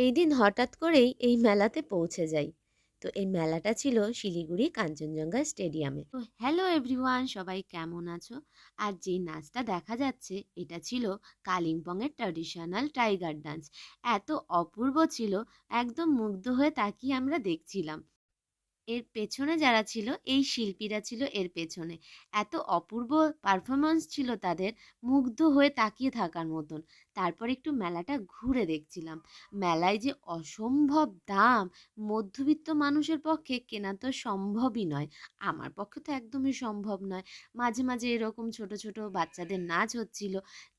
এই দিন হঠাৎ করেই এই মেলাতে পৌঁছে যাই। তো এই মেলাটা ছিল শিলিগুড়ি কাঞ্চনজঙ্ঘা স্টেডিয়ামে। তো হ্যালো এভরিওয়ান, সবাই কেমন আছো? আর যেই নাচটা দেখা যাচ্ছে এটা ছিল কালিম্পংয়ের ট্র্যাডিশনাল টাইগার ডান্স। এত অপূর্ব ছিল, একদম মুগ্ধ হয়ে তাকিয়ে আমরা দেখছিলাম। এর পেছনে যারা ছিল, এই শিল্পীরা ছিল এর পেছনে। এত অপূর্ব পারফরম্যান্স ছিল তাদের, মুগ্ধ হয়ে তাকিয়ে থাকার মতন। তারপর একটু মেলাটা ঘুরে দেখছিলাম। মেলায় যে অসম্ভব দাম, মধ্যবিত্ত মানুষের পক্ষে কেনা তো সম্ভবই নয়। আমার পক্ষে তো একদমই সম্ভব নয়। মাঝে মাঝে এরকম ছোট ছোট বাচ্চাদের নাচ হচ্ছিল।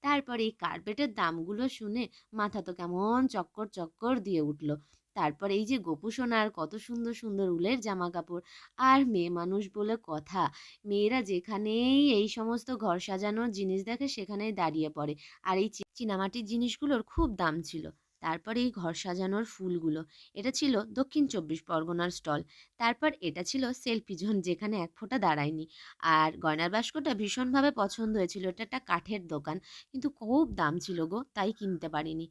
তারপর এই কার্পেটের দামগুলো শুনে মাথা তো কেমন চক্কর চক্কর দিয়ে উঠলো। তারপর এই যে গোপু সোনার কত সুন্দর সুন্দর উলের জামা কাপড়। আর মেয়ে মানুষ বলে কথা, মেয়েরা যেখানেই এই সমস্ত ঘর সাজানোর জিনিস দেখে সেখানেই দাঁড়িয়ে পড়ে। আর এই চীনামাটির জিনিসগুলোর খুব দাম ছিল। তারপর এই ঘর সাজানোর ফুলগুলো, এটা ছিল দক্ষিণ চব্বিশ পরগনার স্টল। তারপর এটা ছিল সেলফি জোন, যেখানে এক ফোঁটা দাঁড়ায়নি। আর গয়নার বাস্কটা ভীষণভাবে পছন্দ হয়েছিল, এটা একটা কাঠের দোকান, কিন্তু খুব দাম ছিল গো, তাই কিনতে পারিনি।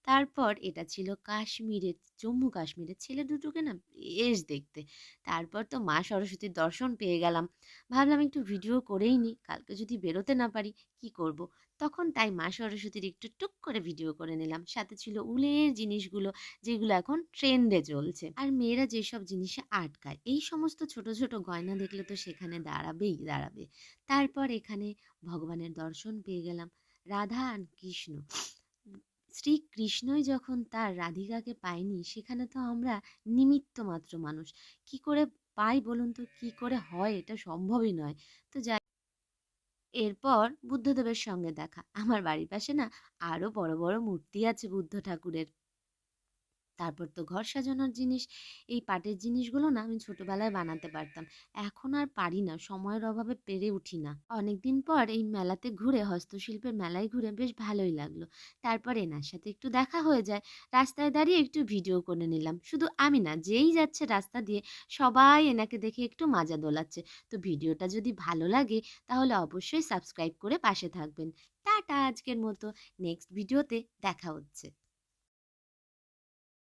তারপর এটা ছিল কাশ্মীরের, জম্মু কাশ্মীরের ছেলে দুটোকে না বেশ দেখতে। তারপর তো মা সরস্বতীর দর্শন পেয়ে গেলাম। ভাবলাম একটু ভিডিও করেই নি, কালকে যদি বেরোতে না পারি কি করব। তখন তাই মা সরস্বতীর একটু টুক করে ভিডিও করে নিলাম। সাথে ছিল উলের জিনিসগুলো, যেগুলো এখন ট্রেন্ডে চলছে। আর মেয়েরা যেসব জিনিসে আটকায়, এই সমস্ত ছোট ছোট গয়না দেখলে তো সেখানে দাঁড়াবেই দাঁড়াবে। তারপর এখানে ভগবানের দর্শন পেয়ে গেলাম, রাধা আর কৃষ্ণ। শ্রীকৃষ্ণই যখন তার রাধিকাকে পায়নি, সেখানে তো আমরা নিমিত্ত মাত্র মানুষ। কি করে পাই বলুন তো, কি করে হয়, এটা সম্ভবই নয়। তো যাই, এরপর বুদ্ধদেবের সঙ্গে দেখা। আমার বাড়ির পাশে না আরো বড় বড় মূর্তি আছে বুদ্ধ ঠাকুরের। তারপর তো ঘর সাজানোর জিনিস, এই পাটের জিনিসগুলো না আমি ছোটবেলায় বানাতে পারতাম। এখন আর পারি না, সময়ের অভাবে পেরে উঠি না। অনেকদিন পর এই মেলাতে ঘুরে, হস্তশিল্পের মেলায় ঘুরে বেশ ভালোই লাগলো। তারপর এনার সাথে একটু দেখা হয়ে যায়, রাস্তায় দাঁড়িয়ে একটু ভিডিও করে নিলাম। শুধু আমি না, যেই যাচ্ছে রাস্তা দিয়ে সবাই এনাকে দেখে একটু মাজা দোলাচ্ছে। তো ভিডিওটা যদি ভালো লাগে তাহলে অবশ্যই সাবস্ক্রাইব করে পাশে থাকবেন। টাটা আজকের মতো, নেক্সট ভিডিওতে দেখা হচ্ছে।